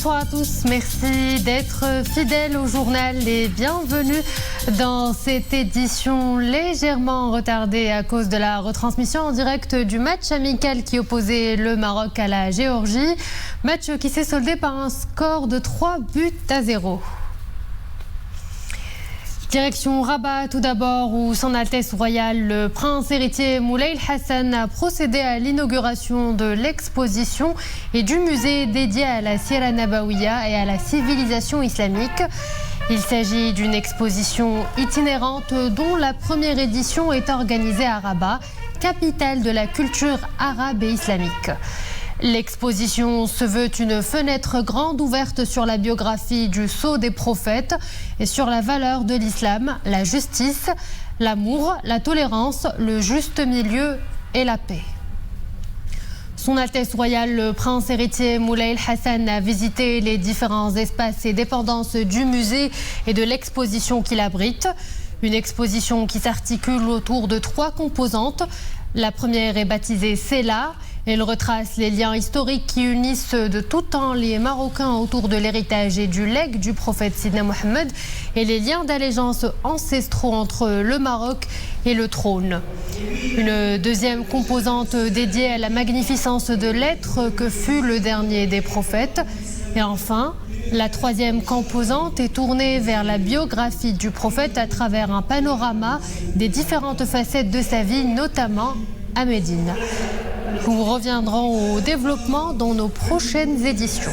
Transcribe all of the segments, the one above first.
Bonsoir à tous, merci d'être fidèles au journal et bienvenue dans cette édition légèrement retardée à cause de la retransmission en direct du match amical qui opposait le Maroc à la Géorgie. Match qui s'est soldé par un score de 3-0. Direction Rabat tout d'abord où Son Altesse Royale le Prince héritier Moulay Hassan a procédé à l'inauguration de l'exposition et du musée dédié à la Sira Nabawiya et à la civilisation islamique. Il s'agit d'une exposition itinérante dont la première édition est organisée à Rabat, capitale de la culture arabe et islamique. L'exposition se veut une fenêtre grande ouverte sur la biographie du sceau des prophètes et sur la valeur de l'islam, la justice, l'amour, la tolérance, le juste milieu et la paix. Son Altesse Royale, le Prince héritier Moulay Hassan a visité les différents espaces et dépendances du musée et de l'exposition qu'il abrite. Une exposition qui s'articule autour de 3 composantes. La première est baptisée Sela. Elle retrace les liens historiques qui unissent de tout temps les Marocains autour de l'héritage et du legs du prophète Sidna Mohamed et les liens d'allégeance ancestraux entre le Maroc et le trône. Une deuxième composante dédiée à la magnificence de l'être que fut le dernier des prophètes. Et enfin, la troisième composante est tournée vers la biographie du prophète à travers un panorama des différentes facettes de sa vie, notamment à Médine. Nous reviendrons au développement dans nos prochaines éditions.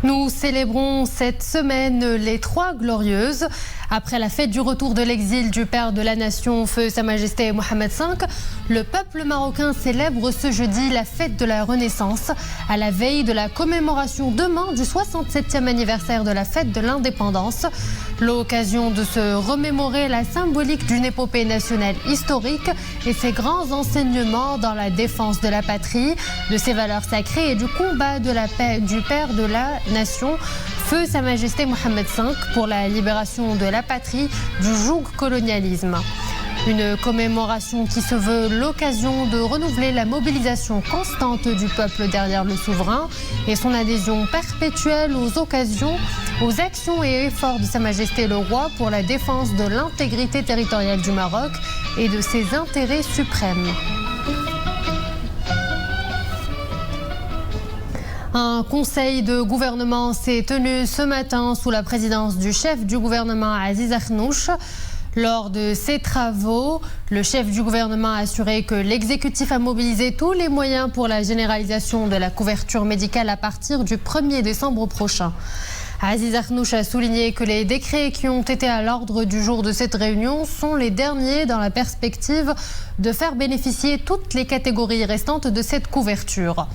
Nous célébrons cette semaine les 3 glorieuses. Après la fête du retour de l'exil du père de la nation, feu Sa Majesté Mohamed V, le peuple marocain célèbre ce jeudi la fête de la Renaissance, à la veille de la commémoration demain du 67e anniversaire de la fête de l'indépendance. L'occasion de se remémorer la symbolique d'une épopée nationale historique et ses grands enseignements dans la défense de la patrie, de ses valeurs sacrées et du combat de la paix du père de la nation, feu Sa Majesté Mohamed V, pour la libération de la patrie du joug colonialisme. Une commémoration qui se veut l'occasion de renouveler la mobilisation constante du peuple derrière le souverain et son adhésion perpétuelle aux occasions, aux actions et efforts de Sa Majesté le Roi pour la défense de l'intégrité territoriale du Maroc et de ses intérêts suprêmes. Un conseil de gouvernement s'est tenu ce matin sous la présidence du chef du gouvernement Aziz Akhnouch. Lors de ces travaux, le chef du gouvernement a assuré que l'exécutif a mobilisé tous les moyens pour la généralisation de la couverture médicale à partir du 1er décembre prochain. Aziz Akhnouch a souligné que les décrets qui ont été à l'ordre du jour de cette réunion sont les derniers dans la perspective de faire bénéficier toutes les catégories restantes de cette couverture.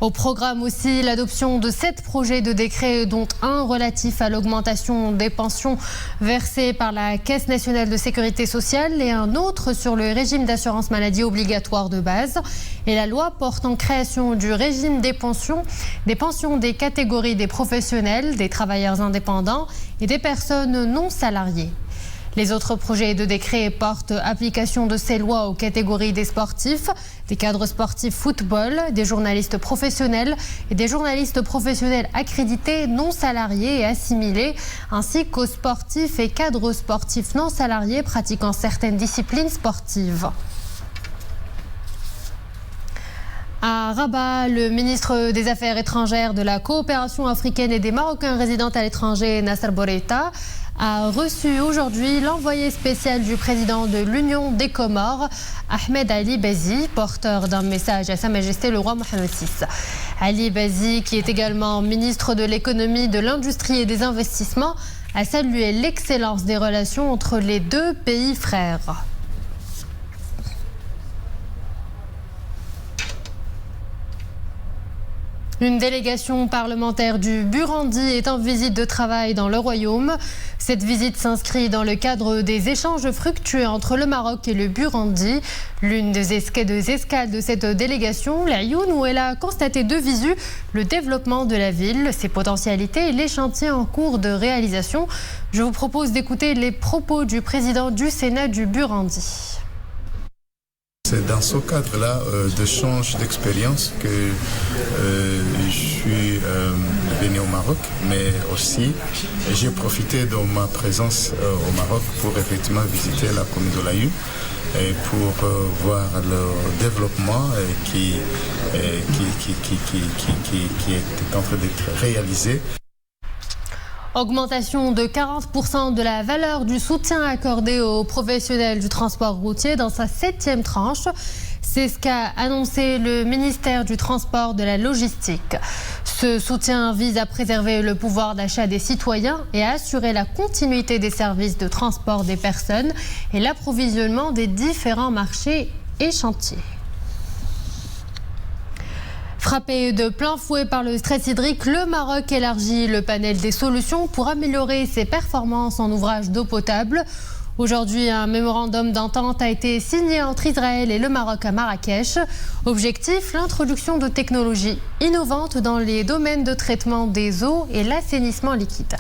Au programme aussi l'adoption de 7 projets de décret, dont un relatif à l'augmentation des pensions versées par la Caisse nationale de sécurité sociale et un autre sur le régime d'assurance maladie obligatoire de base. Et la loi portant création du régime des pensions des catégories des professionnels, des travailleurs indépendants et des personnes non salariées. Les autres projets de décret portent application de ces lois aux catégories des sportifs, des cadres sportifs football, des journalistes professionnels et des journalistes professionnels accrédités non salariés et assimilés, ainsi qu'aux sportifs et cadres sportifs non salariés pratiquant certaines disciplines sportives. À Rabat, le ministre des Affaires étrangères, de la coopération africaine et des Marocains résidant à l'étranger, Nasser Bourita, a reçu aujourd'hui l'envoyé spécial du président de l'Union des Comores, Ahmed Ali Bazi, porteur d'un message à Sa Majesté le Roi Mohamed VI. Ali Bazi, qui est également ministre de l'économie, de l'industrie et des investissements, a salué l'excellence des relations entre les deux pays frères. Une délégation parlementaire du Burundi est en visite de travail dans le Royaume. Cette visite s'inscrit dans le cadre des échanges fructueux entre le Maroc et le Burundi. L'une des escales de cette délégation, l'Ayoun, où elle a constaté de visu le développement de la ville, ses potentialités et les chantiers en cours de réalisation. Je vous propose d'écouter les propos du président du Sénat du Burundi. C'est dans ce cadre-là d'échange d'expérience que je suis venu au Maroc, mais aussi j'ai profité de ma présence au Maroc pour effectivement visiter la commune de l'Ayoun et pour voir le développement qui est en train d'être réalisé. Augmentation de 40% de la valeur du soutien accordé aux professionnels du transport routier dans sa 7e tranche. C'est ce qu'a annoncé le ministère du Transport de la Logistique. Ce soutien vise à préserver le pouvoir d'achat des citoyens et à assurer la continuité des services de transport des personnes et l'approvisionnement des différents marchés et chantiers. Frappé de plein fouet par le stress hydrique, le Maroc élargit le panel des solutions pour améliorer ses performances en ouvrage d'eau potable. Aujourd'hui, un mémorandum d'entente a été signé entre Israël et le Maroc à Marrakech. Objectif, l'introduction de technologies innovantes dans les domaines de traitement des eaux et l'assainissement liquide.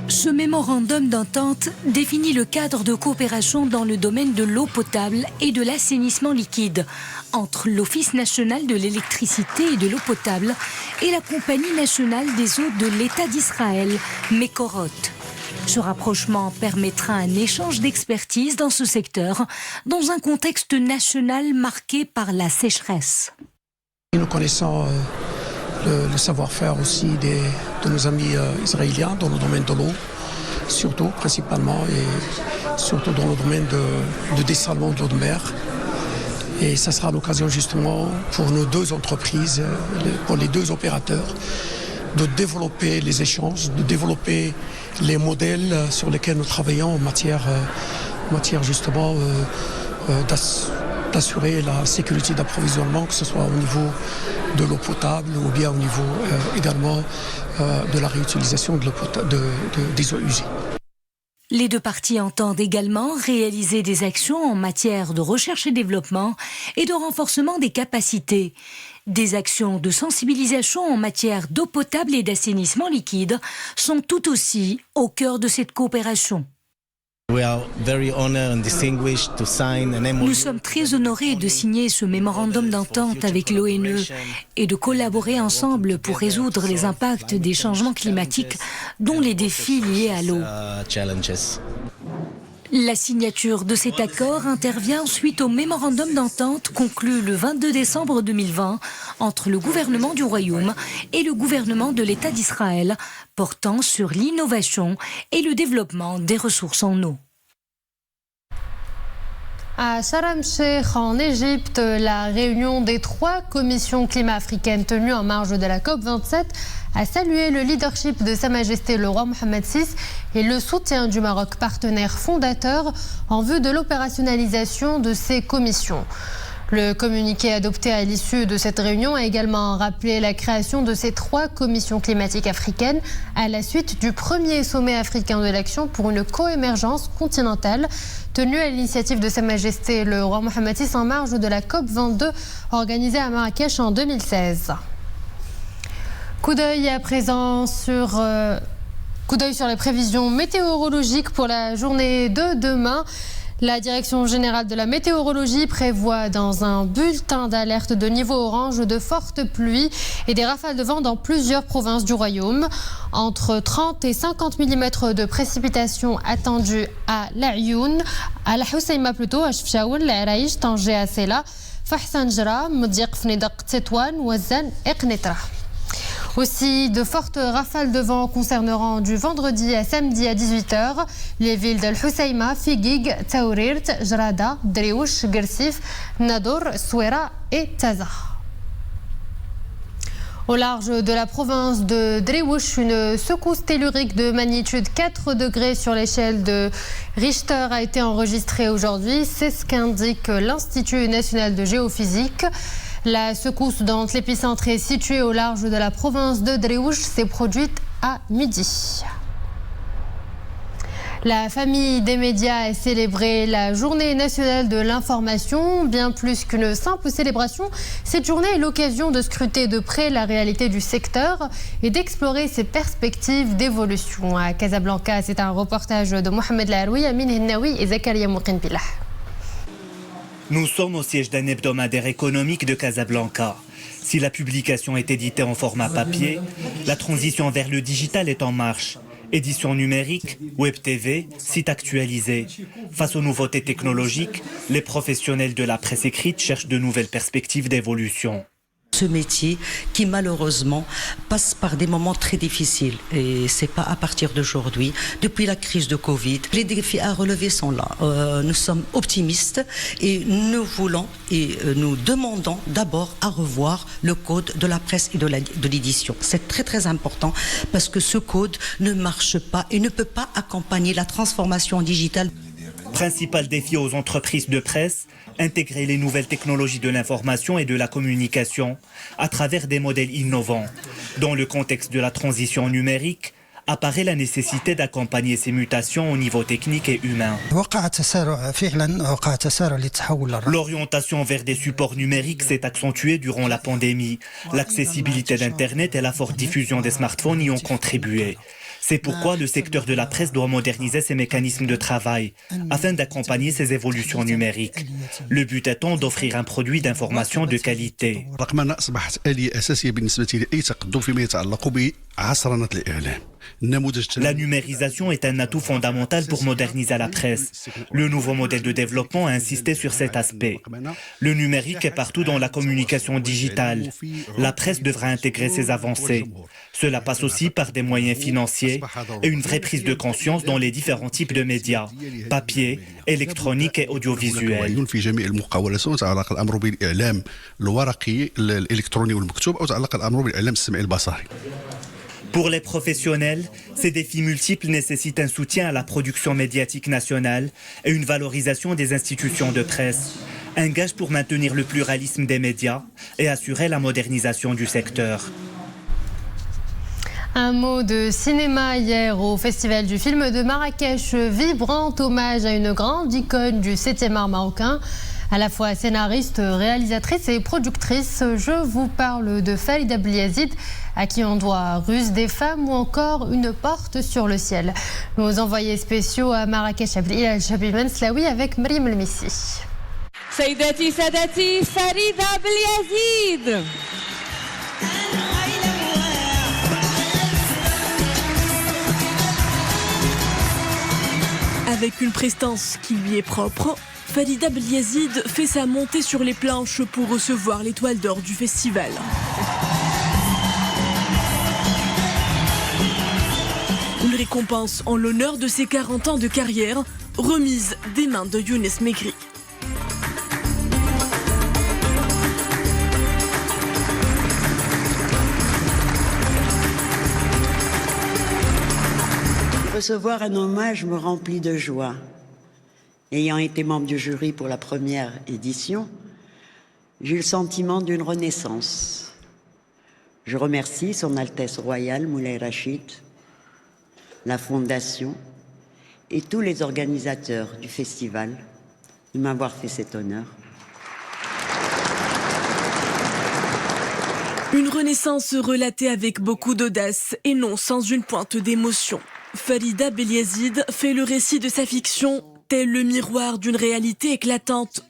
Ce mémorandum d'entente définit le cadre de coopération dans le domaine de l'eau potable et de l'assainissement liquide entre l'Office national de l'électricité et de l'eau potable et la Compagnie nationale des eaux de l'État d'Israël, Mekorot. Ce rapprochement permettra un échange d'expertise dans ce secteur dans un contexte national marqué par la sécheresse. Nous connaissons le savoir-faire aussi de nos amis israéliens dans le domaine de l'eau, surtout, principalement, et surtout dans le domaine de dessalement de l'eau de mer. Et ça sera l'occasion justement pour nos deux entreprises, pour les deux opérateurs, de développer les échanges, de développer les modèles sur lesquels nous travaillons en matière justement d'assurer la sécurité d'approvisionnement, que ce soit au niveau de l'eau potable ou bien au niveau également de la réutilisation des eaux usées. Les deux parties entendent également réaliser des actions en matière de recherche et développement et de renforcement des capacités. Des actions de sensibilisation en matière d'eau potable et d'assainissement liquide sont tout aussi au cœur de cette coopération. Nous sommes très honorés de signer ce mémorandum d'entente avec l'ONE et de collaborer ensemble pour résoudre les impacts des changements climatiques, dont les défis liés à l'eau. La signature de cet accord intervient suite au mémorandum d'entente conclu le 22 décembre 2020 entre le gouvernement du Royaume et le gouvernement de l'État d'Israël portant sur l'innovation et le développement des ressources en eau. À Sharm el-Sheikh, en Égypte, la réunion des 3 commissions climat africaines tenues en marge de la COP27 a salué le leadership de Sa Majesté le roi Mohammed VI et le soutien du Maroc, partenaire fondateur, en vue de l'opérationnalisation de ces commissions. Le communiqué adopté à l'issue de cette réunion a également rappelé la création de ces 3 commissions climatiques africaines à la suite du premier sommet africain de l'action pour une coémergence continentale tenu à l'initiative de Sa Majesté le roi Mohammed VI en marge de la COP22 organisée à Marrakech en 2016. Coup d'œil à présent sur les prévisions météorologiques pour la journée de demain. La Direction générale de la météorologie prévoit dans un bulletin d'alerte de niveau orange de fortes pluies et des rafales de vent dans plusieurs provinces du Royaume. Entre 30 et 50 mm de précipitations attendues à l'Ayoun, à la Hoceima plutôt, à Chefchaouen, l'Araïch, Tanger, à Sela, Fahsanjra, Mdiq, Fnidak, Tétouan, Ouazan et Qnetra. Aussi, de fortes rafales de vent concerneront du vendredi à samedi à 18h les villes d'Al Hoceima, Figuig, Taourirt, Jrada, Driouch, Gersif, Nador, Souera et Taza. Au large de la province de Drewush, une secousse tellurique de magnitude 4 degrés sur l'échelle de Richter a été enregistrée aujourd'hui. C'est ce qu'indique l'Institut national de géophysique. La secousse dont l'épicentre est situé au large de la province de Drewush s'est produite à midi. La famille des médias a célébré la Journée nationale de l'information. Bien plus qu'une simple célébration, cette journée est l'occasion de scruter de près la réalité du secteur et d'explorer ses perspectives d'évolution. À Casablanca, c'est un reportage de Mohamed Laroui, Amin Hennaoui et Zakaria Moukinbillah. Nous sommes au siège d'un hebdomadaire économique de Casablanca. Si la publication est éditée en format papier, la transition vers le digital est en marche. Édition numérique, web TV, site actualisé. Face aux nouveautés technologiques, les professionnels de la presse écrite cherchent de nouvelles perspectives d'évolution. Ce métier qui malheureusement passe par des moments très difficiles et c'est pas à partir d'aujourd'hui, depuis la crise de Covid, les défis à relever sont là. Nous sommes optimistes et nous voulons et nous demandons d'abord à revoir le code de la presse et de l'édition. C'est très très important parce que ce code ne marche pas et ne peut pas accompagner la transformation digitale. Principal défi aux entreprises de presse, intégrer les nouvelles technologies de l'information et de la communication à travers des modèles innovants. Dans le contexte de la transition numérique, apparaît la nécessité d'accompagner ces mutations au niveau technique et humain. L'orientation vers des supports numériques s'est accentuée durant la pandémie. L'accessibilité d'Internet et la forte diffusion des smartphones y ont contribué. C'est pourquoi le secteur de la presse doit moderniser ses mécanismes de travail afin d'accompagner ces évolutions numériques. Le but étant d'offrir un produit d'information de qualité. La numérisation est un atout fondamental pour moderniser la presse. Le nouveau modèle de développement a insisté sur cet aspect. Le numérique est partout dans la communication digitale. La presse devra intégrer ces avancées. Cela passe aussi par des moyens financiers et une vraie prise de conscience dans les différents types de médias, papier, électronique et audiovisuel. Pour les professionnels, ces défis multiples nécessitent un soutien à la production médiatique nationale et une valorisation des institutions de presse. Un gage pour maintenir le pluralisme des médias et assurer la modernisation du secteur. Un mot de cinéma hier au Festival du film de Marrakech. Vibrant hommage à une grande icône du 7e art marocain. À la fois scénariste, réalisatrice et productrice, je vous parle de Farida Bliazid, à qui on doit Ruse des femmes ou encore Une porte sur le ciel. Nos envoyés spéciaux à Marrakech, Abdelilal Chabiben Slaoui avec Maryam El-Missi. Saïdati, Sadati, Farida Bliazid. Avec une prestance qui lui est propre, Farida Bliazid fait sa montée sur les planches pour recevoir l'étoile d'or du festival. Une récompense en l'honneur de ses 40 ans de carrière, remise des mains de Younes Megri. Recevoir un hommage me remplit de joie. Ayant été membre du jury pour la première édition, j'ai eu le sentiment d'une renaissance. Je remercie Son Altesse Royale Moulay Rachid, la Fondation et tous les organisateurs du festival de m'avoir fait cet honneur. Une renaissance relatée avec beaucoup d'audace et non sans une pointe d'émotion. Farida Bliazid fait le récit de sa fiction, tel le miroir d'une réalité éclatante.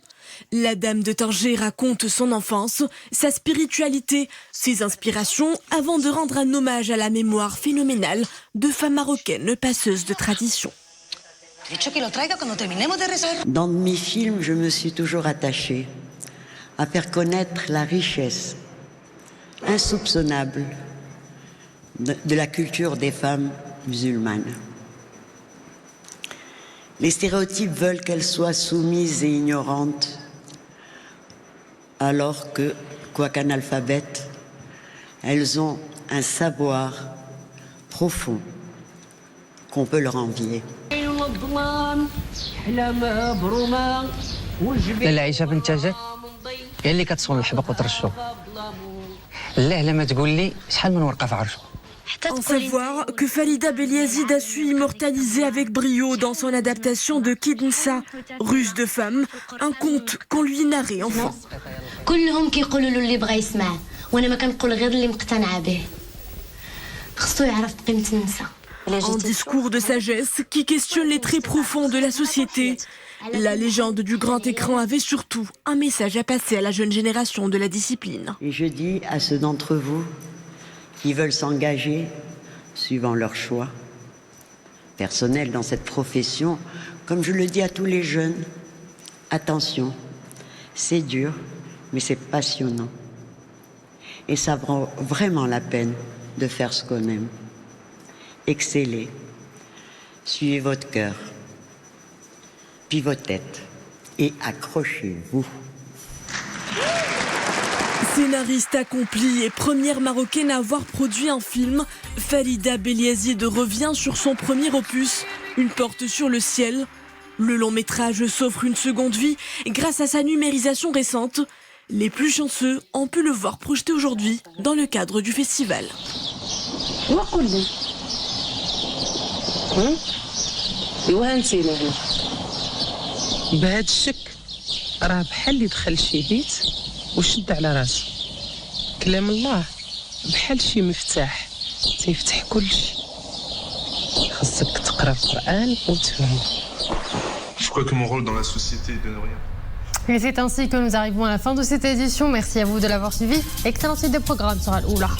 La Dame de Tanger raconte son enfance, sa spiritualité, ses inspirations, avant de rendre un hommage à la mémoire phénoménale de femmes marocaines passeuses de tradition. Dans mes films, je me suis toujours attachée à faire connaître la richesse insoupçonnable de la culture des femmes musulmanes. Les stéréotypes veulent qu'elles soient soumises et ignorantes, alors que, quoiqu'analphabètes, Elles ont un savoir profond qu'on peut leur envier. العيشه بنت جات هي اللي كتصون الحبق وترشو لا لما تقول لي شحال من ورقه في عرشو. En savoir que Farida Beliazid a su immortaliser avec brio dans son adaptation de Kidnsa, Ruse de femme, un conte qu'on lui narrait enfant. كلهم كيقولوا له اللي بغى يسمع وانا ما كنقول غير اللي مقتنعه به. خصو يعرف قيمة النساء. Un discours de sagesse qui questionne les traits profonds de la société. La légende du grand écran avait surtout un message à passer à la jeune génération de la discipline. Et je dis à ceux d'entre vous qui veulent s'engager, suivant leur choix personnel dans cette profession, comme je le dis à tous les jeunes, attention, c'est dur, mais c'est passionnant. Et ça vaut vraiment la peine de faire ce qu'on aime. Excellez, suivez votre cœur, puis votre tête, et accrochez-vous. Scénariste accomplie et première marocaine à avoir produit un film, Farida Beliazid revient sur son premier opus, Une porte sur le ciel. Le long métrage s'offre une seconde vie grâce à sa numérisation récente. Les plus chanceux ont pu le voir projeté aujourd'hui dans le cadre du festival. بهذا الشك راه بحال اللي دخل شي بيت وشد على راسه كلام الله بحال شي مفتاح تيفتح كل شيء خاصك تقرا القرآن وتفهم. Je crois que mon rôle dans la société est de ne rien. Et c'est ainsi que nous arrivons à la fin de cette édition. Merci à vous de l'avoir suivi. Excellente suite des programmes sur Al Oula.